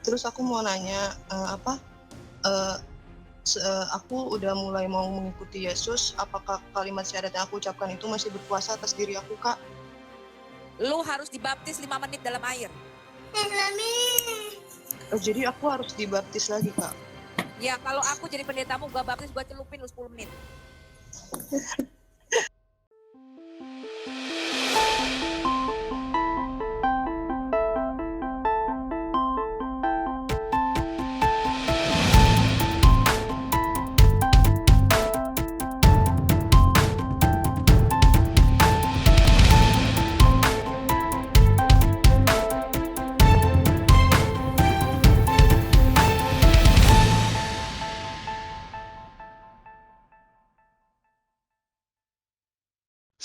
Terus aku mau nanya, aku udah mulai mau mengikuti Yesus, apakah kalimat syahadat yang aku ucapkan itu masih berkuasa atas diri aku, Kak? Lu harus dibaptis 5 menit dalam air. Jadi aku harus dibaptis lagi, Kak? Ya, kalau aku jadi pendetamu, gua baptis, gua celupin lu 10 menit.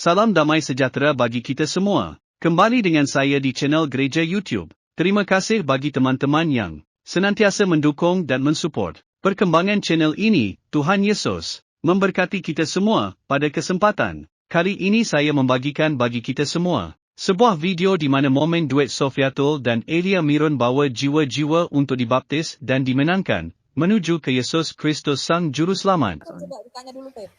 Salam damai sejahtera bagi kita semua. Kembali dengan saya di channel Gereja YouTube. Terima kasih bagi teman-teman yang senantiasa mendukung dan mensupport perkembangan channel ini. Tuhan Yesus memberkati kita semua. Pada kesempatan kali ini saya membagikan bagi kita semua sebuah video di mana momen duet Sofiatul dan Elia Mirun bawa jiwa-jiwa untuk dibaptis dan dimenangkan menuju ke Yesus Kristus Sang Juru Selamat. Coba ditanya dulu, Pep.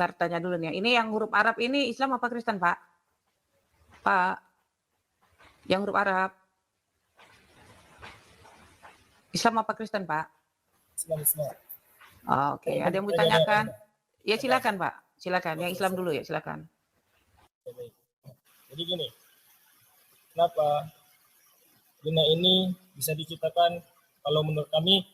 Tanya dulu nih. Ini yang huruf Arab ini Islam apa Kristen, Pak? Pak, yang huruf Arab Islam apa Kristen, Pak? Islam. Oh, oke. Ada yang mau tanyakan? Ya silakan, Pak. Silakan. Yang Islam dulu ya, silakan. Jadi gini, kenapa dunia ini bisa diciptakan? Kalau menurut kami,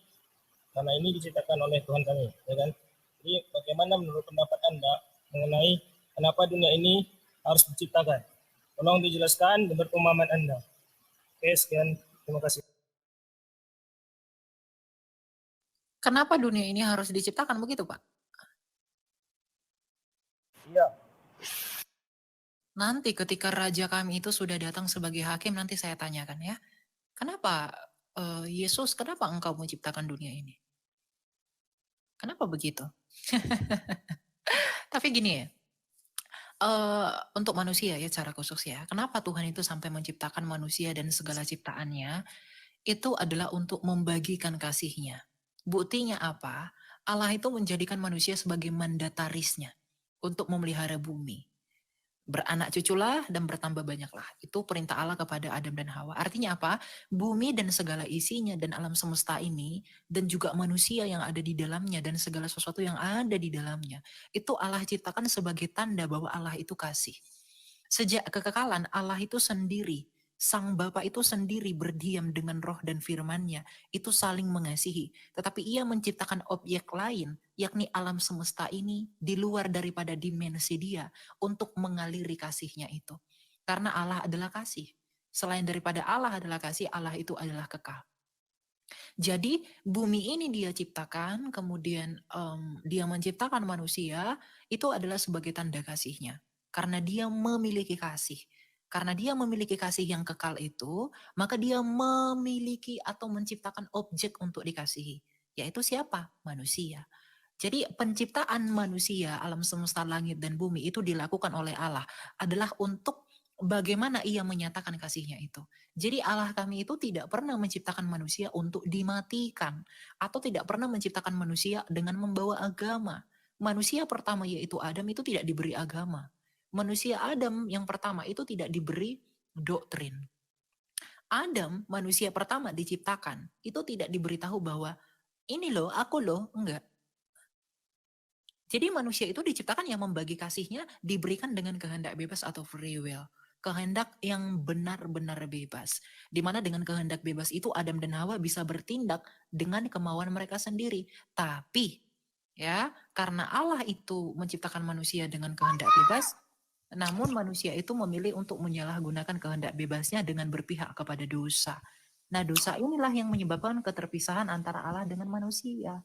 karena ini diciptakan oleh Tuhan kami, ya kan? Jadi bagaimana menurut pendapat Anda mengenai kenapa dunia ini harus diciptakan? Tolong dijelaskan menurut pemahaman Anda. Oke, sekian. Terima kasih. Kenapa dunia ini harus diciptakan begitu, Pak? Iya. Nanti ketika raja kami itu sudah datang sebagai hakim, nanti saya tanyakan ya. Kenapa Yesus, kenapa engkau menciptakan dunia ini? Kenapa begitu? Tapi gini ya, untuk manusia ya secara khusus ya, kenapa Tuhan itu sampai menciptakan manusia dan segala ciptaannya, itu adalah untuk membagikan kasih-Nya. Buktinya apa? Allah itu menjadikan manusia sebagai mandatarisnya untuk memelihara bumi. Beranak cuculah dan bertambah banyaklah. Itu perintah Allah kepada Adam dan Hawa. Artinya apa? Bumi dan segala isinya dan alam semesta ini dan juga manusia yang ada di dalamnya dan segala sesuatu yang ada di dalamnya. Itu Allah ciptakan sebagai tanda bahwa Allah itu kasih. Sejak kekekalan Allah itu sendiri, Sang Bapa itu sendiri berdiam dengan roh dan firman-Nya, itu saling mengasihi. Tetapi Ia menciptakan objek lain, yakni alam semesta ini di luar daripada dimensi Dia untuk mengaliri kasih-Nya itu. Karena Allah adalah kasih. Selain daripada Allah adalah kasih, Allah itu adalah kekal. Jadi bumi ini Dia ciptakan, kemudian Dia menciptakan manusia, itu adalah sebagai tanda kasih-Nya. Karena Dia memiliki kasih. Karena Dia memiliki kasih yang kekal itu, maka Dia memiliki atau menciptakan objek untuk dikasihi. Yaitu siapa? Manusia. Jadi penciptaan manusia, alam semesta langit dan bumi itu dilakukan oleh Allah adalah untuk bagaimana Ia menyatakan kasih-Nya itu. Jadi Allah kami itu tidak pernah menciptakan manusia untuk dimatikan atau tidak pernah menciptakan manusia dengan membawa agama. Manusia pertama yaitu Adam itu tidak diberi agama. Manusia Adam yang pertama itu tidak diberi doktrin. Adam, manusia pertama diciptakan, itu tidak diberitahu bahwa ini loh, aku loh, enggak. Jadi manusia itu diciptakan yang membagi kasihnya diberikan dengan kehendak bebas atau free will. Kehendak yang benar-benar bebas. Dimana dengan kehendak bebas itu Adam dan Hawa bisa bertindak dengan kemauan mereka sendiri. Tapi ya karena Allah itu menciptakan manusia dengan kehendak bebas, namun manusia itu memilih untuk menyalahgunakan kehendak bebasnya dengan berpihak kepada dosa. Nah dosa inilah yang menyebabkan keterpisahan antara Allah dengan manusia.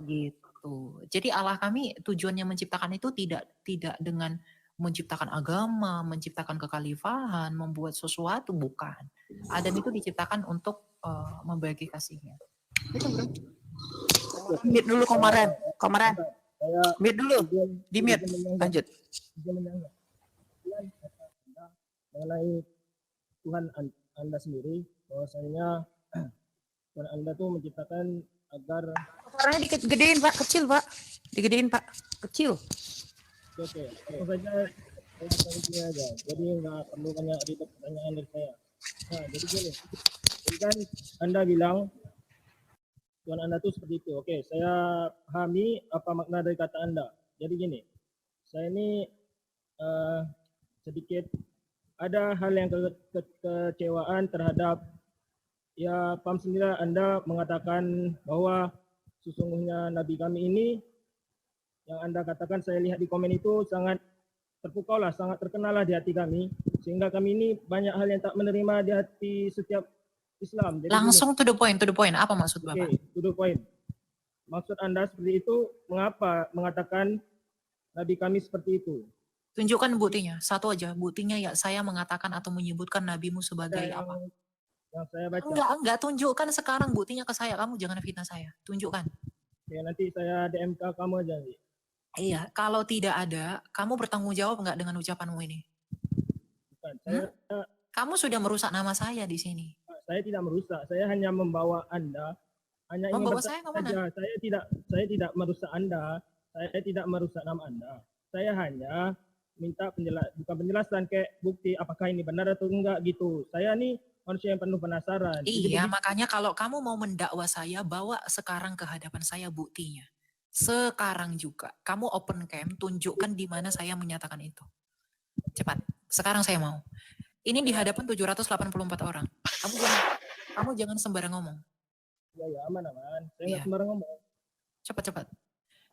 Gitu. Jadi Allah kami tujuannya menciptakan itu tidak dengan menciptakan agama, menciptakan kekhalifahan, membuat sesuatu, bukan. Adam itu diciptakan untuk membagi kasihnya. Itu bro. Mute dulu Komaran. Mute dulu. Di mute. Lanjut. Mengenai Tuhan Anda sendiri, bahwasanya Tuhan Anda tuh menciptakan agar Suaranya digedein Pak, kecil Pak. Digedein Pak, kecil. oke, langsung saja saya akan ini aja. Jadi nggak perlu banyak ribet pertanyaan dari saya. Nah, jadi gini, jadi kan Anda bilang Tuhan Anda tuh seperti itu. Oke, saya pahami apa makna dari kata Anda. Jadi gini, saya ini sedikit ada hal yang kekecewaan terhadap ya paham sendiri Anda mengatakan bahwa sesungguhnya Nabi kami ini yang Anda katakan saya lihat di komen itu sangat terpukau lah, sangat terkenal lah di hati kami sehingga kami ini banyak hal yang tak menerima di hati setiap Islam. Jadi Langsung to the point. Apa maksud Bapak? Oke, to the point. Maksud Anda seperti itu, mengapa mengatakan Nabi kami seperti itu? Tunjukkan buktinya. Satu aja, buktinya ya saya mengatakan atau menyebutkan nabimu sebagai Yang, apa? yang saya baca. Enggak, tunjukkan sekarang buktinya ke saya. Kamu jangan fitnah saya. Tunjukkan. Oke, nanti saya DM ke kamu aja. Iya, kalau tidak ada, kamu bertanggung jawab enggak dengan ucapanmu ini? Bukan, Kamu sudah merusak nama saya di sini. saya tidak merusak. Saya hanya membawa Anda. Hanya ingin Membawa saya ke mana? saja. Saya tidak merusak Anda. Saya tidak merusak nama Anda. Saya hanya minta bukan penjelasan kayak bukti apakah ini benar atau enggak gitu. Saya nih manusia yang penuh penasaran. Iya, makanya kalau kamu mau mendakwa saya, bawa sekarang ke hadapan saya buktinya. Sekarang juga. Kamu open cam, tunjukkan di mana saya menyatakan itu. Cepat. Sekarang saya mau. Ini di hadapan 784 orang. Kamu jangan sembarang ngomong. Ya, aman. Saya Iya. nggak sembarang ngomong. Cepat.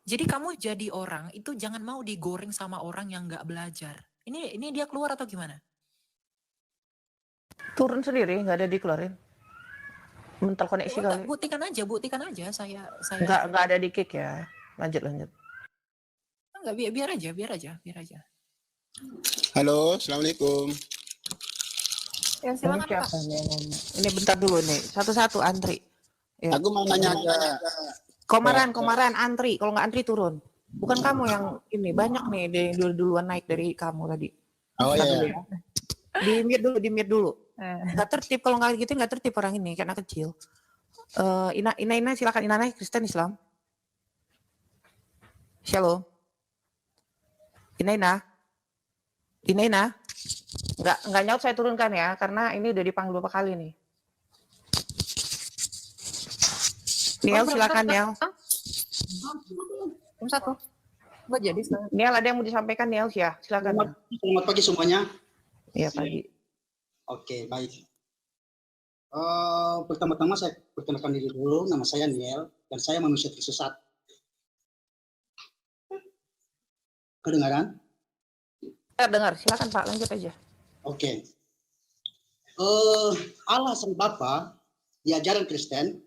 Jadi kamu jadi orang, itu jangan mau digoreng sama orang yang nggak belajar. Ini dia keluar atau gimana? Turun sendiri, nggak ada dikeluarin. Mental koneksi kali. Buktikan aja saya Nggak ada di kick ya. Lanjut. enggak, biar aja. Halo, assalamualaikum. Ya, Ini silakan Pak. siapa nih yang ngomong? Ini bentar dulu nih, satu-satu antri. Ya. Aku mau nanya ke Komaran antri, kalau nggak antri turun. Bukan kamu yang ini, banyak nih duluan naik dari kamu tadi. oh Bentar ya, dulu ya. Di mute dulu. Nggak tertib, kalau nggak gitu nggak tertib orang ini, karena kecil. Ina, silakan. Ina, Kristen Islam. Shalom. Ina. Nggak nyaut saya turunkan ya, karena ini udah dipanggil beberapa kali nih. Niel, silakan Niel. Satu. Nggak jadi. Niel, ada yang mau disampaikan Niel ya? Silakan. Selamat pagi semuanya. Iya pagi. Oke, baik. Pertama-tama saya perkenalkan diri dulu. Nama saya Niel dan saya manusia tersesat. Kedengaran? Dengar, silakan Pak, lanjut aja. Oke. Allah sang Bapa di ajaran Kristen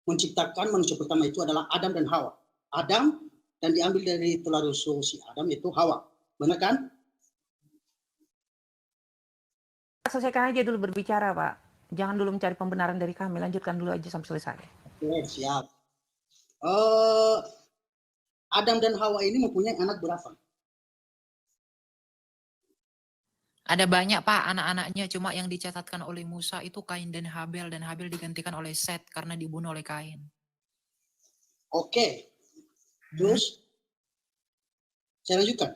menciptakan manusia pertama itu adalah Adam dan Hawa. Adam dan diambil dari tulang rusuk si Adam itu Hawa. Benar kan? Selesaikan aja dulu berbicara Pak. Jangan dulu mencari pembenaran dari kami. Lanjutkan dulu aja sampai selesai. Oke, siap. Adam dan Hawa ini mempunyai anak berapa? Ada banyak Pak anak-anaknya, cuma yang dicatatkan oleh Musa itu Kain dan Habel digantikan oleh Set karena dibunuh oleh Kain. Oke. Terus saya lanjutkan.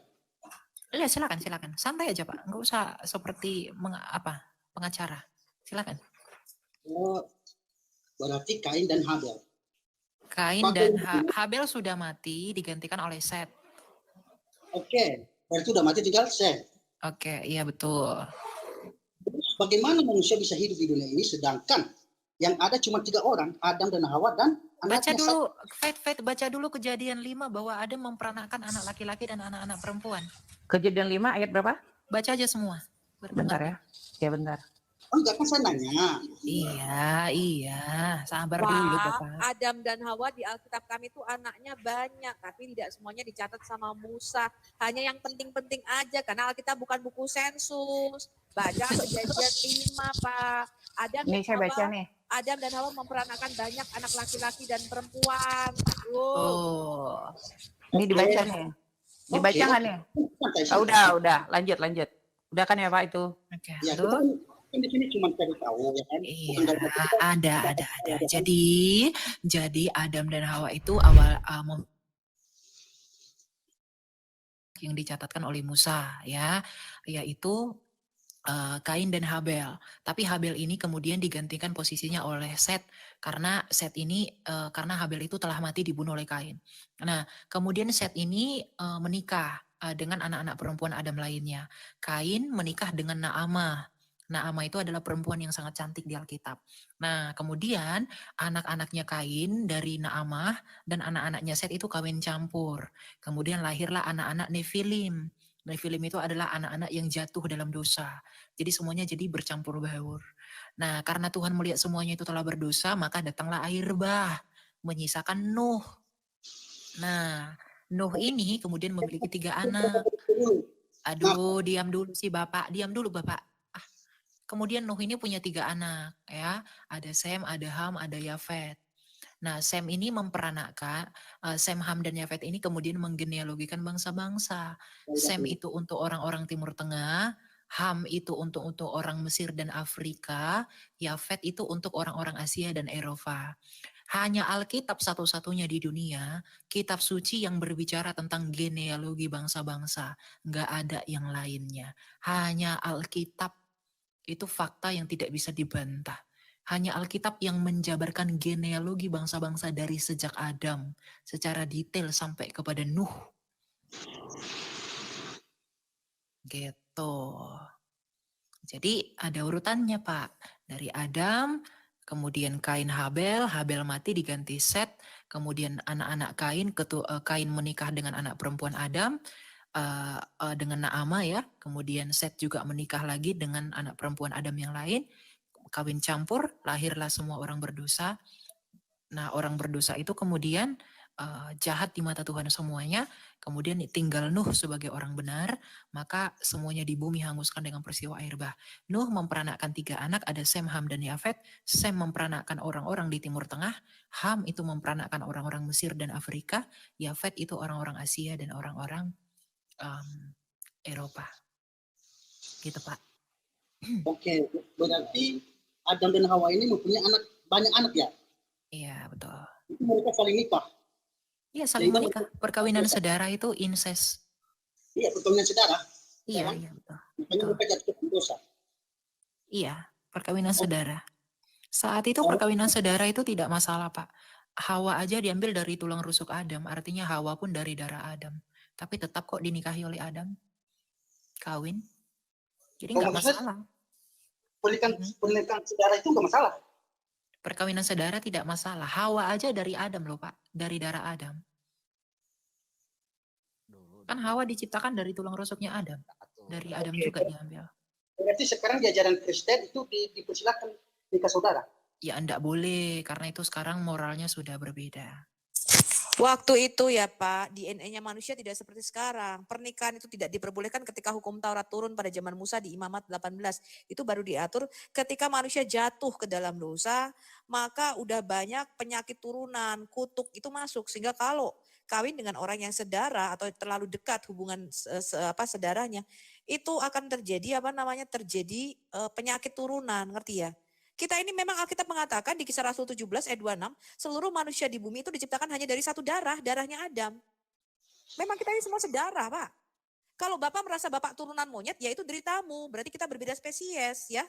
Ya silakan. Santai aja Pak, nggak usah seperti pengacara. Silakan. Berarti Kain dan Habel. Kain dan Habel sudah mati digantikan oleh Set. Oke, berarti sudah mati tinggal Set. Oke, iya betul. Bagaimana manusia bisa hidup di dunia ini sedangkan yang ada cuma 3 orang, Adam dan Hawa dan Baca anaknya dulu, baca dulu Kejadian 5 bahwa Adam memperanakkan anak laki-laki dan anak-anak perempuan. Kejadian 5 ayat berapa? Baca aja semua. Bentar ya. Ya bentar. Oh enggak, kan saya nanya. Iya. Sabar dulu Bapak. Adam dan Hawa di Alkitab kami itu anaknya banyak, tapi tidak semuanya dicatat sama Musa. Hanya yang penting-penting aja, karena Alkitab bukan buku sensus. Baca Kejadian 5, Pak. Nih saya baca nih. Adam dan Hawa memperanakan banyak anak laki-laki dan perempuan. Oh. Ini dibaca nih. Dibaca nggak nih? Santai Ah, saja. udah. Lanjut. Udah kan ya Pak itu? Oke. Ya, Tuh. Kan di sini cuma cari tahu ya kan. Iya, Bukan dari ada. ya kan? Jadi Adam dan Hawa itu awal yang dicatatkan oleh Musa ya, yaitu Kain dan Habel. Tapi Habel ini kemudian digantikan posisinya oleh Set karena karena Habel itu telah mati dibunuh oleh Kain. Nah, kemudian Set ini menikah dengan anak-anak perempuan Adam lainnya. Kain menikah dengan Naamah. Naamah itu adalah perempuan yang sangat cantik di Alkitab. Nah, kemudian anak-anaknya Kain dari Naamah dan anak-anaknya Set itu kawin campur. Kemudian lahirlah anak-anak Nefilim. Nefilim itu adalah anak-anak yang jatuh dalam dosa. Jadi semuanya jadi bercampur baur. Nah, karena Tuhan melihat semuanya itu telah berdosa, maka datanglah air bah, menyisakan Nuh. Nah, Nuh ini kemudian memiliki 3 anak. Aduh, diam dulu sih Bapak, diam dulu Bapak. Kemudian Nuh ini punya 3 anak, ya. Ada Sem, ada Ham, ada Yafet. Nah, Sem ini memperanakkan, Sem, Ham, dan Yafet ini kemudian menggenealogikan bangsa-bangsa. Sem itu untuk orang-orang Timur Tengah, Ham itu untuk orang Mesir dan Afrika, Yafet itu untuk orang-orang Asia dan Eropa. Hanya Alkitab satu-satunya di dunia, kitab suci yang berbicara tentang genealogi bangsa-bangsa. Nggak ada yang lainnya. Hanya Alkitab, itu fakta yang tidak bisa dibantah. Hanya Alkitab yang menjabarkan genealogi bangsa-bangsa dari sejak Adam secara detail sampai kepada Nuh. Gitu. Jadi ada urutannya Pak. Dari Adam, kemudian Kain Habel, Habel mati diganti Set, kemudian anak-anak Kain menikah dengan anak perempuan Adam, dengan Naamah ya, kemudian Set juga menikah lagi dengan anak perempuan Adam yang lain, kawin campur, lahirlah semua orang berdosa. Nah, orang berdosa itu kemudian jahat di mata Tuhan semuanya, kemudian tinggal Nuh sebagai orang benar, maka semuanya di bumi hanguskan dengan peristiwa air bah. Nuh memperanakkan 3 anak, ada Sem, Ham, dan Yafet. Sem memperanakkan orang-orang di Timur Tengah, Ham itu memperanakkan orang-orang Mesir dan Afrika, Yafet itu orang-orang Asia dan orang-orang Eropa. Gitu Pak. Oke, berarti Adam dan Hawa ini mempunyai banyak anak ya? Iya, betul. Itu mereka saling nikah. Iya, saling menikah. Perkawinan saudara itu incest. Iya, perkawinan saudara. Iya, iya betul. Makanya mereka jatuh ke dosa. Iya, perkawinan saudara. Saat itu perkawinan saudara itu tidak masalah, Pak. Hawa aja diambil dari tulang rusuk Adam, artinya Hawa pun dari darah Adam. Tapi tetap kok dinikahi oleh Adam. Kawin. Jadi nggak masalah. Pernikahan saudara itu nggak masalah. Perkawinan saudara tidak masalah. Hawa aja dari Adam loh Pak, dari darah Adam. Kan Hawa diciptakan dari tulang rusuknya Adam. Dari Adam juga diambil. Berarti sekarang di ajaran Kristen itu dipersilakan nikah saudara? Ya enggak boleh, karena itu sekarang moralnya sudah berbeda. Waktu itu ya Pak, DNA-nya manusia tidak seperti sekarang. Pernikahan itu tidak diperbolehkan ketika hukum Taurat turun pada zaman Musa di Imamat 18. Itu baru diatur ketika manusia jatuh ke dalam dosa, maka udah banyak penyakit turunan, kutuk itu masuk. Sehingga kalau kawin dengan orang yang sedara atau terlalu dekat hubungan sedaranya, itu akan terjadi terjadi penyakit turunan, ngerti ya? Kita ini memang Alkitab mengatakan di Kisah Rasul 17 ayat 26, seluruh manusia di bumi itu diciptakan hanya dari satu darah, darahnya Adam. Memang kita ini semua sedarah, Pak. Kalau Bapak merasa Bapak turunan monyet, ya itu deritamu, berarti kita berbeda spesies, ya.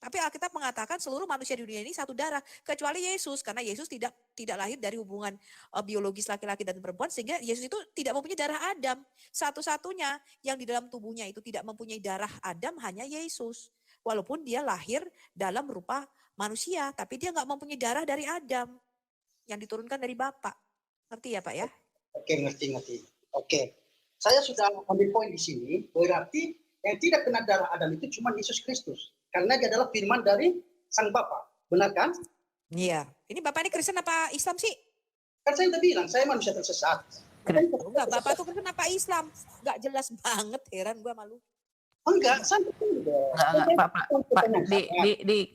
Tapi Alkitab mengatakan seluruh manusia di dunia ini satu darah, kecuali Yesus, karena Yesus tidak lahir dari hubungan biologis laki-laki dan perempuan, sehingga Yesus itu tidak mempunyai darah Adam. Satu-satunya yang di dalam tubuhnya itu tidak mempunyai darah Adam hanya Yesus. Walaupun dia lahir dalam rupa manusia, tapi dia nggak mempunyai darah dari Adam yang diturunkan dari Bapa. Ngerti ya Pak ya? Oke, ngerti. Oke, saya sudah ambil poin di sini. Berarti yang tidak kena darah Adam itu cuma Yesus Kristus, karena dia adalah firman dari Sang Bapa. Benar kan? Iya. Ini Bapak ini Kristen apa Islam sih? Kan saya udah bilang, saya manusia tersesat. Enggak, Bapak tuh Kristen apa Islam? Enggak jelas banget, heran gua malu. Enggak, santai dong. Pak,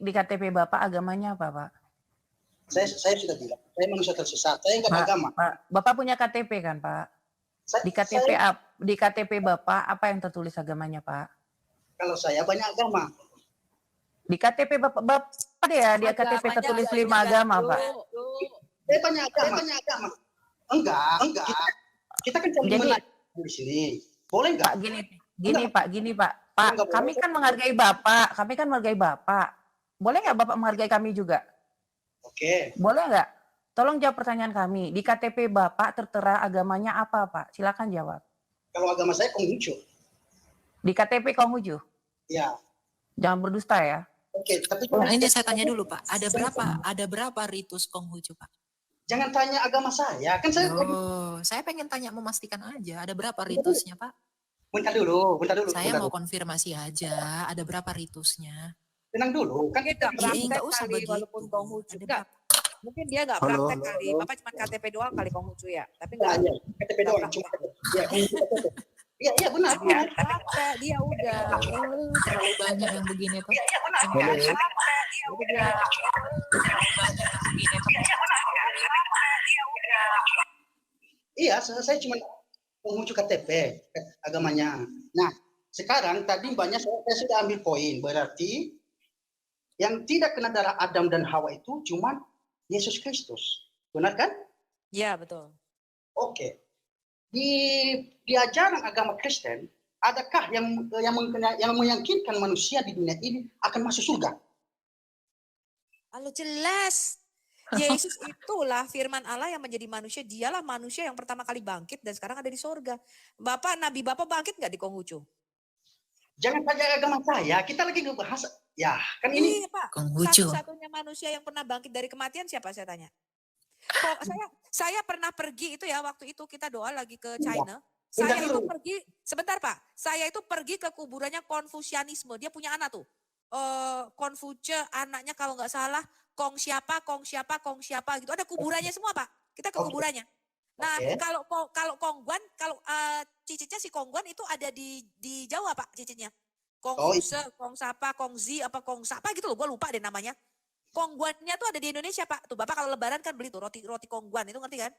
di KTP Bapak agamanya apa, Pak? Saya sudah bilang, saya manusia tersesat. Saya enggak beragama. Pak, Bapak punya KTP kan, Pak? Di KTP Bapak apa yang tertulis agamanya, Pak? Kalau saya banyak agama. Di KTP Bapak deh ya, di KTP Agamanya tertulis ada 5 agama, Pak. Saya tanya agama. Enggak. Kita kan cuma Jadi- menanya di sini. Boleh enggak? Pak, gini Pak. Pak, Enggak kami boleh. kan menghargai Bapak. Boleh nggak Bapak menghargai kami juga? Oke. Boleh nggak? Tolong jawab pertanyaan kami. Di KTP Bapak tertera agamanya apa, Pak? Silakan jawab. Kalau agama saya Konghucu. Di KTP Konghucu. Ya. Jangan berdusta ya. Oke, tapi Nah, ini saya tanya dulu, Pak. Ada berapa ritus Konghucu, Pak? jangan tanya agama saya. Kan saya Oh, saya pengen tanya, memastikan aja. Ada berapa ritusnya, Pak? bentar dulu. Saya bentar mau dulu. konfirmasi aja. Ada berapa ritusnya? Tenang dulu. Kan Mungkin nggak Iya, praktek nggak usah kali, begitu. walaupun Konghucu. Ada Enggak, berapa? mungkin dia nggak Halo, praktek halo, kali. halo. Bapak cuma KTP doang kali Konghucu ya. Tapi ya, nggak KTP doang cuma. Ya, Konghucu KTP. Iya, benar. nggak praktek, dia udah. Terlalu banyak yang begini tuh. Iya, saya cuma Konghucu KTP agamanya. Nah, sekarang tadi banyak saya sudah ambil poin. Berarti yang tidak kena darah Adam dan Hawa itu cuma Yesus Kristus. Benar kan? Iya, betul. Oke. Di ajaran agama Kristen, adakah yang meyakinkan manusia di dunia ini akan masuk surga? Halo, jelas. Yesus itulah firman Allah yang menjadi manusia. Dialah manusia yang pertama kali bangkit dan sekarang ada di sorga. Nabi Bapak bangkit nggak di Konghucu? Jangan tanya agama saya, kita lagi ngebahas. Ya, kan ini Iya, Pak. Konghucu. Satu-satunya manusia yang pernah bangkit dari kematian siapa, saya tanya? Kok saya pernah pergi itu ya, waktu itu kita doa lagi ke China. Saya itu pergi, sebentar Pak, saya itu pergi ke kuburannya Konfusianisme. Dia punya anak tuh. Konfuce, anaknya kalau nggak salah, Kong siapa gitu. Ada kuburannya semua Pak. Kita ke kuburannya. Nah, Oke. kalau Kongguan, kalau cicitnya si Kongguan itu ada di Jawa Pak cicitnya. Kongfuse, Kong Sapa, Kong Zi, apa Kong Sapa gitu loh, gue lupa deh namanya. Kongguannya tuh ada di Indonesia Pak. Tuh Bapak kalau lebaran kan beli tuh roti Kongguan, itu ngerti kan?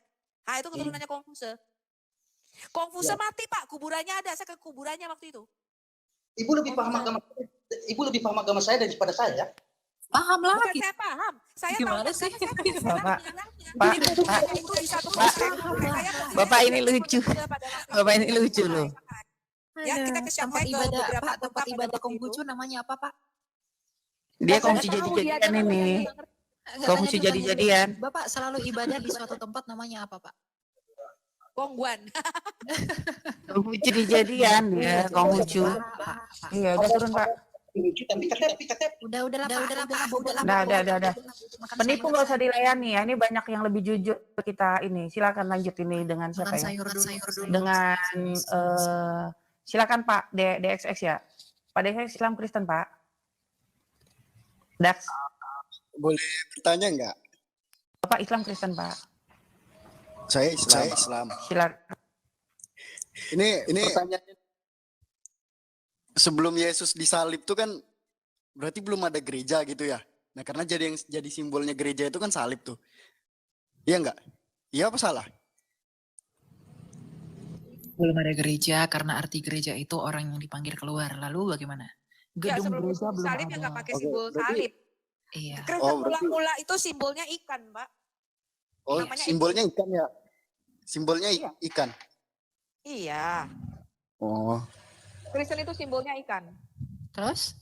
Ah itu keturunannya Kongfuse. Kongfuse mati Pak, kuburannya ada. Saya ke kuburannya waktu itu. Ibu lebih paham agama saya daripada saya. Paham Bukan lagi. saya paham. Saya Gimana tahu sih? karena saya pakai Bapak, anaknya. Pak, Jadi kuburannya itu di satu komplek. Bapak ini lucu. Bapak ini lucu loh. Ya, kita ke tempat Shanghai ke ibadah, beberapa Pak, kota tempat pada ibadah waktu Konghucu itu. namanya apa, Pak? Dia Saya Konghucu nggak tahu, dia jadi-jadian aja ini. Enggak, Konghucu tanya dulu. jadi-jadian. Bapak selalu ibadah di suatu tempat namanya apa, Pak? Kongguan. Konghucu jadi-jadian dia, Konghucu. Iya, udah turun Pak. Tapi KTP. Udah, Udah. Penipu nggak usah dilayani ya. Ini banyak yang lebih jujur kita ini. Silakan lanjut ini dengan siapa Makan ya? sayur dulu. Dengan silakan Pak DXX ya. Pak DXX Islam Kristen Pak. Dax, Boleh bertanya nggak? Bapak Islam Kristen Pak. Saya Islam. Silakan. Ini pertanyaannya. Sebelum Yesus disalib tuh kan berarti belum ada gereja gitu ya. Nah, karena jadi simbolnya gereja itu kan salib tuh. Iya nggak? Iya apa salah? Belum ada gereja karena arti gereja itu orang yang dipanggil keluar. Lalu bagaimana? Ya, Gedung sebelum gereja belum salib ya ada. nggak pakai Oke, simbol berarti- salib. Iya. Kristen Oh, berarti- mula-mula itu simbolnya ikan, Pak. Oh, Namanya simbolnya ikan ya. Simbolnya Iya. ikan. Iya. Oh. Kristen itu simbolnya ikan. Terus?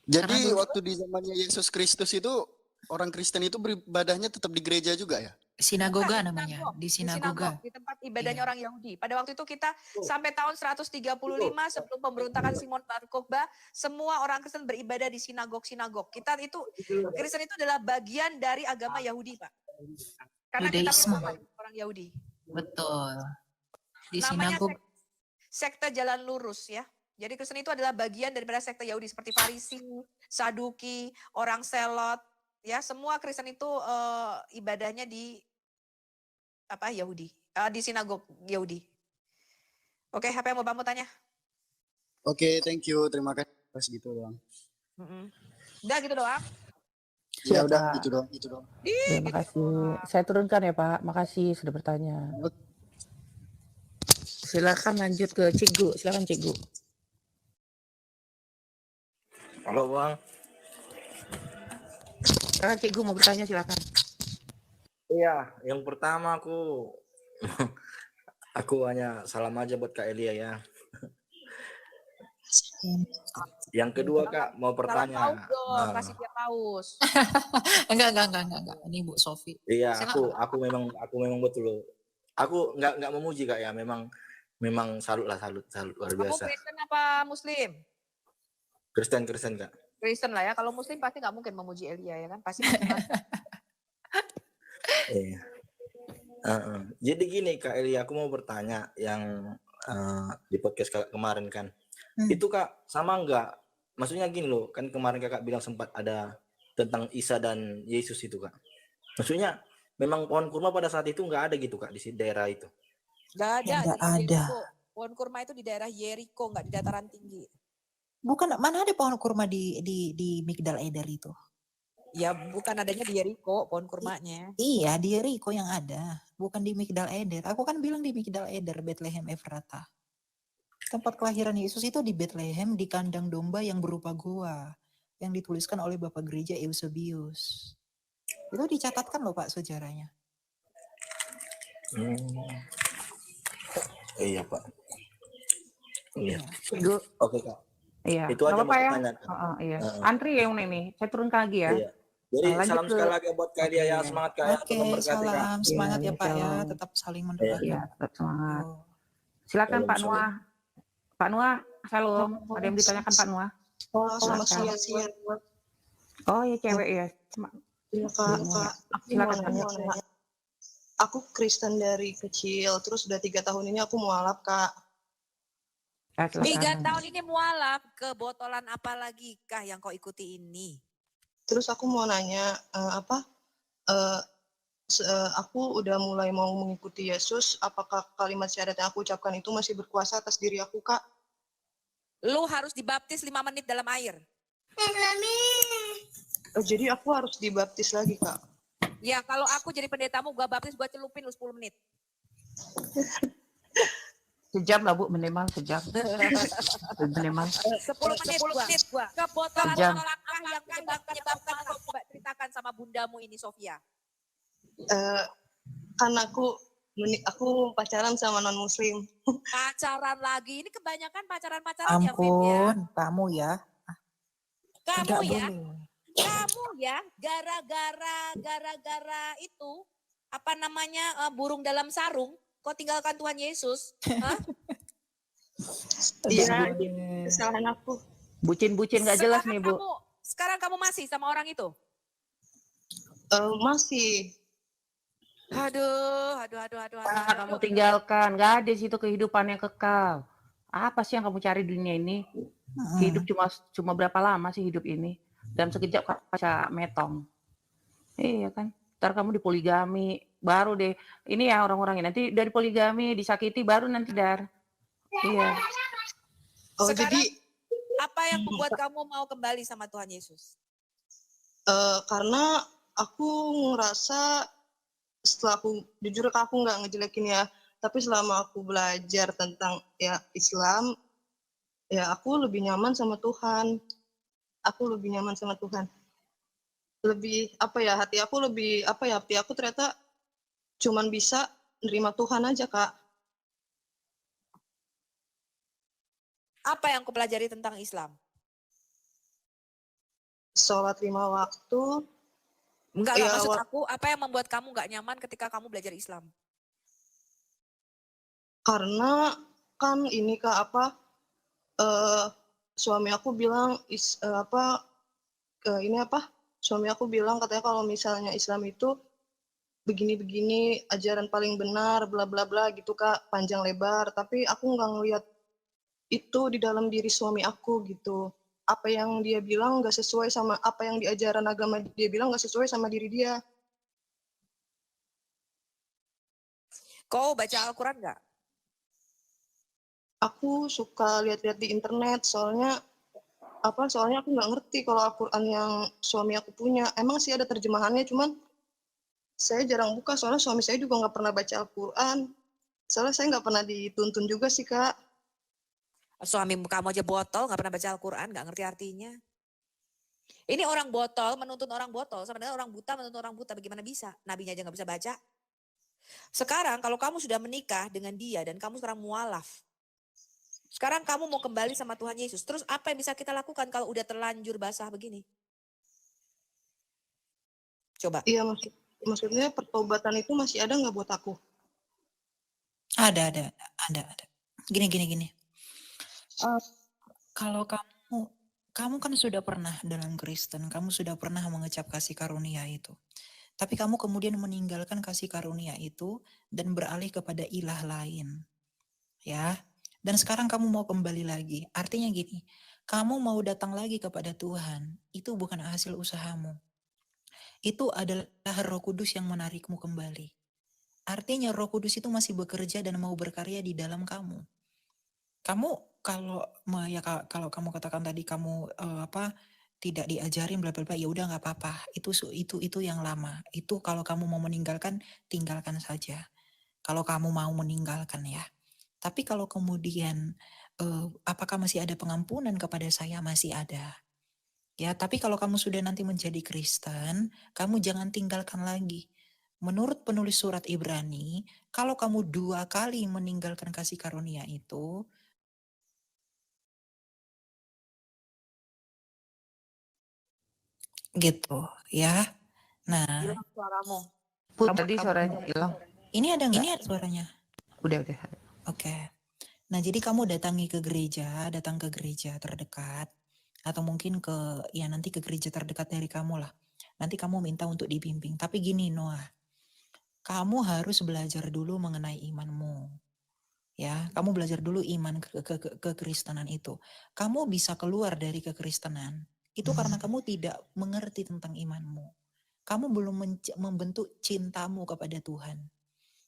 Jadi Karena dulu- waktu di zamannya Yesus Kristus itu orang Kristen itu beribadahnya tetap di gereja juga ya? Sinagoga Bukan, namanya. Di sinagog, sinagoga. di tempat ibadahnya Iya. orang Yahudi. Pada waktu itu kita sampai tahun 135 sebelum pemberontakan Simon Bar Kokhba, semua orang Kristen beribadah di sinagog-sinagog. Kita itu Kristen itu adalah bagian dari agama Yahudi, Pak. Karena kita Yudaisme. orang Yahudi. Betul. Di Namanya sinagog. sekte jalan lurus ya. Jadi Kristen itu adalah bagian daripada sekte Yahudi seperti Farisi, Saduki, orang Selot, ya semua Kristen itu ibadahnya di apa Yahudi, di sinagog Yahudi. Oke, apa yang mau kamu tanya? Oke, thank you. Terima kasih. Pas gitu doang. Udah gitu doang. Ya Siap, udah, Pak. gitu doang, gitu doang. Ya, makasih. Saya turunkan ya Pak. Makasih sudah bertanya. Silakan lanjut ke Cikgu. Silakan Cikgu. Halo Bang. Silakan Cikgu mau bertanya silakan. Iya, yang pertama aku hanya salam aja buat Kak Elia ya. Yang kedua Kak mau Salam bertanya. paus dong, kasih dia paus. Enggak. Ini Bu Sofi. Iya, Silakan. aku memang betul loh. Aku nggak memuji Kak ya, memang salut luar Kamu biasa. Kristen apa Muslim? Kristen Kak. Kristen lah ya. Kalau Muslim pasti nggak mungkin memuji Elia ya kan? Pasti. Iya. Jadi gini Kak Elia, aku mau bertanya yang di podcast kemarin kan. Itu Kak sama nggak? Maksudnya gini loh, kan kemarin Kakak bilang sempat ada tentang Isa dan Yesus itu Kak. Maksudnya memang pohon kurma pada saat itu nggak ada gitu Kak di daerah itu. Nggak ada. Nggak di ada. Yeriko. Pohon kurma itu di daerah Yeriko, nggak di dataran tinggi. Bukan, mana ada pohon kurma di Migdal Eder itu? Ya bukan adanya di Yeriko pohon kurmanya. Iya, di Yeriko yang ada, bukan di Migdal Eder. Aku kan bilang di Migdal Eder, Bethlehem Efrata. Tempat kelahiran Yesus itu di Bethlehem, di kandang domba yang berupa goa, yang dituliskan oleh Bapak Gereja Eusebius. Itu dicatatkan loh Pak sejarahnya. Iya Pak. Iya. Cikgu. Oke Kak. Iya. Itu aja Nggak apa-apa ya. pertanyaan. Iya. Antri ya ini. Saya turun lagi ya. Iya. Jadi Lanjut salam ke- sekali lagi buat Kak Elia ya, semangat Kak ya, Oke, Tuhan berkati Kak. salam, semangat Iya, ya Pak ya, shalom. tetap saling mendoakan. Iya, tetap semangat. Oh. Silakan Shalom, Pak shalom. Noah. Pak Noah, shalom. Ada yang ditanyakan Pak Noah? Oh, selamat silakan. siang. Oh ya cewek ya. Iya kak, Iya, aku silakan, mau nanya, Kak. Aku Kristen dari kecil, terus udah 3 tahun ini aku mualaf kak. Tiga Silakan. tahun ini mualaf, kebotolan apa lagi kah yang kau ikuti ini? Terus aku mau nanya aku udah mulai mau mengikuti Yesus. Apakah kalimat syahadat yang aku ucapkan itu masih berkuasa atas diri aku kak? Lu harus dibaptis 5 menit dalam air. Jadi aku harus dibaptis lagi kak. Ya kalau aku jadi pendetamu, gua baptis, gua celupin lu 10 menit. Sejam lah Bu, minimal sejam. Minimal. 10 menit gua. Kebotolan Sejam. apakah yang menyebabkan kau coba ceritakan sama bundamu ini Sofia? Kan aku pacaran sama non muslim. Pacaran lagi. Ini kebanyakan pacaran-pacaran ya, Vin ya. Ampun, kamu ya. Kamu Nggak ya. boleh. Kamu ya gara-gara itu apa namanya burung dalam sarung, kau tinggalkan Tuhan Yesus. Hah? Iya, kesalahan aku. Bucin-bucin nggak jelas nih Bu. Sekarang kamu masih sama orang itu? Masih. Aduh. Kamu tinggalkan, nggak ada situ kehidupan yang kekal. Apa sih yang kamu cari di dunia ini? Hidup cuma berapa lama sih hidup ini? Dalam sekejap kaca metong. Iya kan? Ntar kamu dipoligami, baru deh. Ini ya orang-orang ini nanti dari poligami disakiti baru nanti dar. Iya. Oh Sekarang, jadi apa yang membuat kamu mau kembali sama Tuhan Yesus? karena aku ngerasa setelah jujur aku nggak ngejelekin ya, tapi selama aku belajar tentang ya Islam, ya aku lebih nyaman sama Tuhan. Lebih hati aku ternyata cuman bisa nerima Tuhan aja kak. Apa yang kau pelajari tentang Islam? Sholat 5 waktu. Enggak, Ya, maksud aku, apa yang membuat kamu nggak nyaman ketika kamu belajar Islam? Karena kan ini kak suami aku bilang suami aku bilang katanya kalau misalnya Islam itu begini-begini ajaran paling benar bla bla bla gitu kak, panjang lebar, tapi aku nggak ngelihat itu di dalam diri suami aku gitu. Apa yang dia bilang nggak sesuai sama apa yang di ajaran agama dia bilang, nggak sesuai sama diri dia. Kau baca Al-Quran nggak? Aku suka lihat-lihat di internet, soalnya aku nggak ngerti kalau Al-Quran yang suami aku punya. Emang sih ada terjemahannya, cuman saya jarang buka, soalnya suami saya juga nggak pernah baca Al-Quran. Soalnya saya nggak pernah dituntun juga sih kak. Suami kamu aja botol, nggak pernah baca Al-Quran, nggak ngerti artinya. Ini orang botol menuntun orang botol, sama dengan orang buta menuntun orang buta. Bagaimana bisa? Nabinya aja nggak bisa baca. Sekarang kalau kamu sudah menikah dengan dia dan kamu sekarang mualaf. Sekarang kamu mau kembali sama Tuhan Yesus. Terus apa yang bisa kita lakukan kalau udah terlanjur basah begini? Coba. Iya, maksudnya pertobatan itu masih ada nggak buat aku? Ada. Gini. Kalau kamu kan sudah pernah dalam Kristen, kamu sudah pernah mengecap kasih karunia itu. Tapi kamu kemudian meninggalkan kasih karunia itu dan beralih kepada ilah lain. Ya. Dan sekarang kamu mau kembali lagi. Artinya gini, kamu mau datang lagi kepada Tuhan, itu bukan hasil usahamu. Itu adalah Roh Kudus yang menarikmu kembali. Artinya Roh Kudus itu masih bekerja dan mau berkarya di dalam kamu. Kamu kalau kamu katakan tadi kamu tidak diajarin bla bla bla, ya udah nggak apa-apa. Itu yang lama. Itu kalau kamu mau meninggalkan, tinggalkan saja. Kalau kamu mau meninggalkan ya. Tapi kalau kemudian apakah masih ada pengampunan kepada saya? Masih ada. Ya, tapi kalau kamu sudah nanti menjadi Kristen, kamu jangan tinggalkan lagi. Menurut penulis surat Ibrani, kalau kamu 2 kali meninggalkan kasih karunia itu, gitu ya. Nah, Hilang suaramu. Tadi suaranya hilang. ini ada nggak suaranya? Udah. Oke. Nah, jadi kamu datang ke gereja terdekat, atau mungkin nanti ke gereja terdekat dari kamu lah. Nanti kamu minta untuk dibimbing. Tapi gini Noah, kamu harus belajar dulu mengenai imanmu. Ya, kamu belajar dulu iman kekristenan itu. Kamu bisa keluar dari kekristenan itu karena kamu tidak mengerti tentang imanmu. Kamu belum membentuk cintamu kepada Tuhan.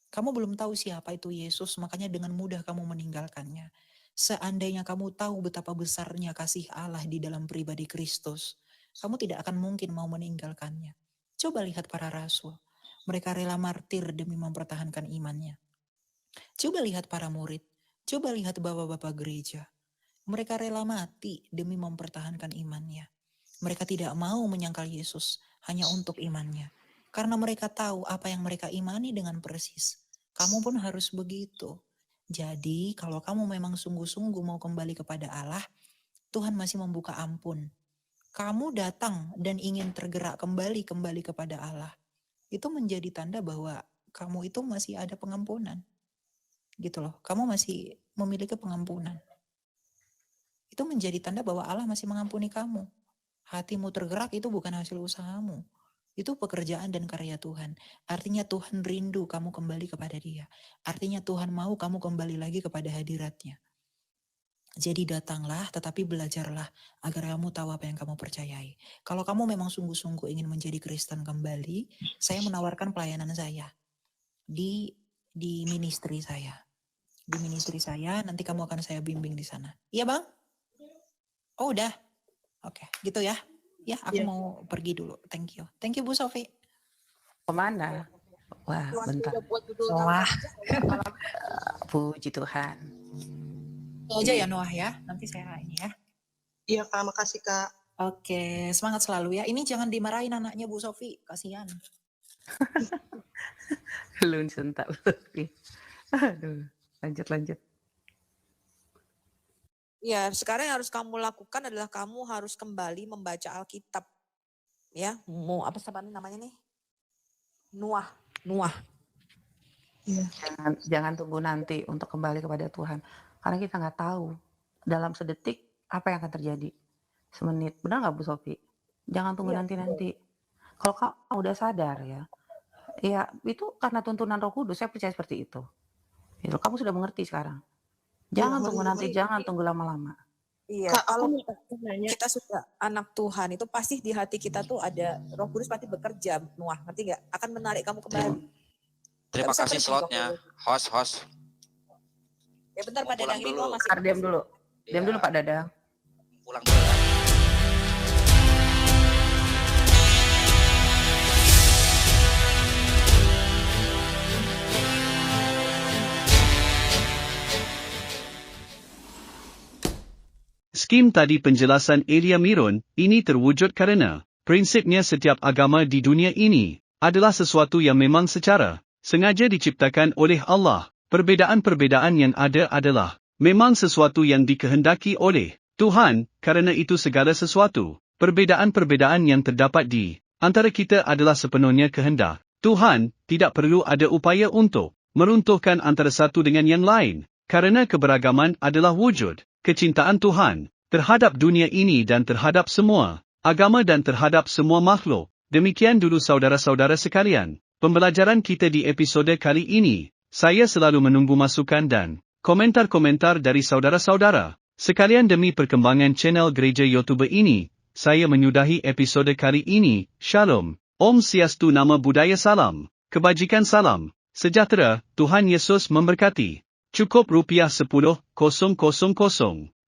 Kamu belum tahu siapa itu Yesus, makanya dengan mudah kamu meninggalkannya. Seandainya kamu tahu betapa besarnya kasih Allah di dalam pribadi Kristus, kamu tidak akan mungkin mau meninggalkannya. Coba lihat para rasul. Mereka rela martir demi mempertahankan imannya. Coba lihat para murid. Coba lihat bapak-bapak gereja. Mereka rela mati demi mempertahankan imannya. Mereka tidak mau menyangkal Yesus hanya untuk imannya. Karena mereka tahu apa yang mereka imani dengan persis. Kamu pun harus begitu. Jadi kalau kamu memang sungguh-sungguh mau kembali kepada Allah, Tuhan masih membuka ampun. Kamu datang dan ingin tergerak kembali kepada Allah. Itu menjadi tanda bahwa kamu itu masih ada pengampunan. Gitu loh. Kamu masih memiliki pengampunan. Itu menjadi tanda bahwa Allah masih mengampuni kamu. Hatimu tergerak itu bukan hasil usahamu. Itu pekerjaan dan karya Tuhan. Artinya Tuhan rindu kamu kembali kepada Dia. Artinya Tuhan mau kamu kembali lagi kepada hadiratnya. Jadi datanglah tetapi belajarlah agar kamu tahu apa yang kamu percayai. Kalau kamu memang sungguh-sungguh ingin menjadi Kristen kembali, saya menawarkan pelayanan saya di ministry saya. Di ministry saya nanti kamu akan saya bimbing di sana. Iya Bang? Oh udah. Oke, gitu ya. Ya, aku mau pergi dulu. Thank you. Thank you Bu Sofi. Kemana? Wah, bentar. Wah. Puji Tuhan. Itu aja ya Noah ya. Nanti saya ini ya. Iya Kak, makasih Kak. Oke, semangat selalu ya. Ini jangan dimarahin anaknya Bu Sofi, kasihan. Lu sentak Sofi. Aduh, lanjut. Ya, sekarang yang harus kamu lakukan adalah kamu harus kembali membaca Alkitab. Ya, mau apa namanya nih? Nuah. Jangan tunggu nanti untuk kembali kepada Tuhan. Karena kita nggak tahu dalam sedetik apa yang akan terjadi. Semenit, benar nggak Bu Sofi? Jangan tunggu nanti. Kalau kamu udah sadar ya itu karena tuntunan Roh Kudus. Saya percaya seperti itu. Itu kamu sudah mengerti sekarang. Jangan tunggu nanti, jangan tunggu lama-lama. Iya, Kak, kalau aku nanya. kita sudah anak Tuhan itu pasti di hati kita tuh ada Roh Kudus pasti bekerja, Nuah, ngerti nggak? Akan menarik kamu kembali. Terima Nggak bisa kasih pergi slotnya, host. Ya bentar Pak Pulang Dadang ini dulu. Nuah masih. Diam dulu. Diam dulu Pak Dadang. Pulang dulu ya. Skim tadi penjelasan Elia Mirun, ini terwujud kerana prinsipnya setiap agama di dunia ini adalah sesuatu yang memang secara sengaja diciptakan oleh Allah. Perbedaan-perbedaan yang ada adalah memang sesuatu yang dikehendaki oleh Tuhan, kerana itu segala sesuatu. Perbedaan-perbedaan yang terdapat di antara kita adalah sepenuhnya kehendak Tuhan, tidak perlu ada upaya untuk meruntuhkan antara satu dengan yang lain, kerana keberagaman adalah wujud kecintaan Tuhan terhadap dunia ini dan terhadap semua agama dan terhadap semua makhluk. Demikian dulu saudara-saudara sekalian, pembelajaran kita di episode kali ini. Saya selalu menunggu masukan dan komentar-komentar dari saudara-saudara sekalian demi perkembangan channel Gereja YouTube ini. Saya menyudahi episode kali ini. Shalom. Om Swastiastu, Nama Budaya, salam kebajikan, salam sejahtera, Tuhan Yesus memberkati. Cukup Rupiah 10,000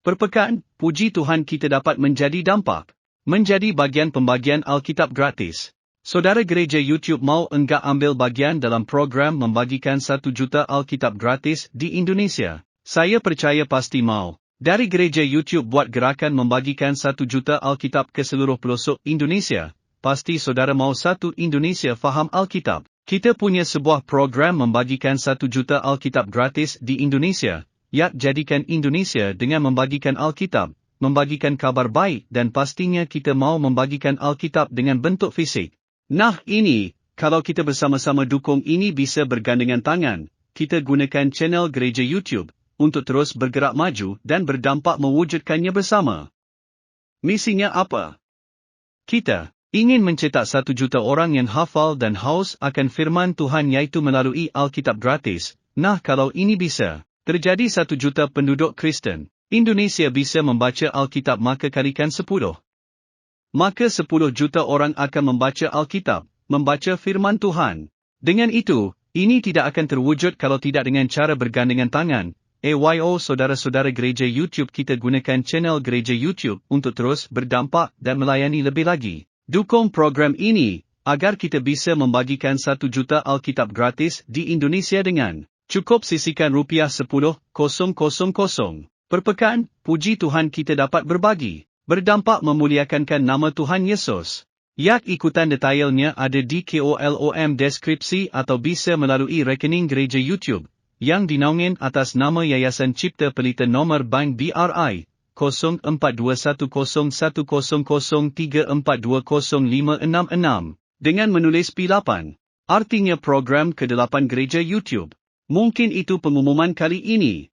per pekan. Puji Tuhan kita dapat menjadi dampak, menjadi bagian pembagian Alkitab gratis. Saudara Gereja YouTube mau enggak ambil bagian dalam program membagikan 1 juta Alkitab gratis di Indonesia? Saya percaya pasti mau. Dari Gereja YouTube buat gerakan membagikan 1 juta Alkitab ke seluruh pelosok Indonesia. Pasti saudara mau satu Indonesia faham Alkitab. Kita punya sebuah program membagikan 1 juta Alkitab gratis di Indonesia. Yak jadikan Indonesia dengan membagikan Alkitab, membagikan kabar baik dan pastinya kita mau membagikan Alkitab dengan bentuk fisik. Nah ini, kalau kita bersama-sama dukung ini bisa bergandengan tangan, kita gunakan channel Gereja YouTube untuk terus bergerak maju dan berdampak mewujudkannya bersama. Misinya apa? Kita ingin mencetak 1 juta orang yang hafal dan haus akan firman Tuhan yaitu melalui Alkitab gratis. Nah kalau ini bisa terjadi 1 juta penduduk Kristen Indonesia bisa membaca Alkitab, maka kalikan 10. Maka 10 juta orang akan membaca Alkitab, membaca firman Tuhan. Dengan itu, ini tidak akan terwujud kalau tidak dengan cara bergandengan tangan. Saudara-saudara Gereja YouTube, kita gunakan channel Gereja YouTube untuk terus berdampak dan melayani lebih lagi. Dukung program ini, agar kita bisa membagikan 1 juta Alkitab gratis di Indonesia dengan cukup sisihkan Rupiah 10,000 per pekan. Puji Tuhan kita dapat berbagi, berdampak memuliakan nama Tuhan Yesus. Yak ikutan detailnya ada di kolom deskripsi atau bisa melalui rekening Gereja YouTube yang dinaungin atas nama Yayasan Cipta Pelita nomor bank BRI 04210034205666 dengan menulis P8, artinya program ke-8 Gereja YouTube. Mungkin itu pengumuman kali ini.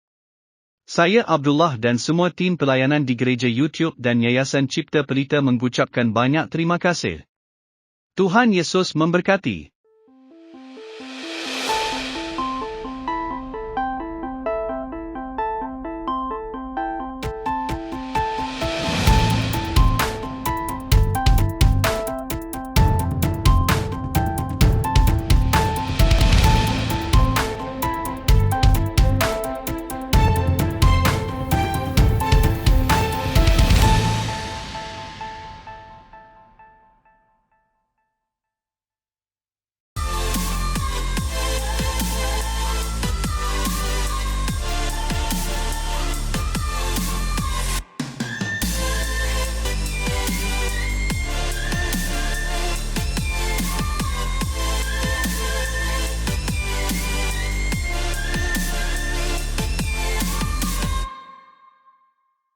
Saya Abdullah dan semua tim pelayanan di Gereja YouTube dan Yayasan Cipta Pelita mengucapkan banyak terima kasih. Tuhan Yesus memberkati.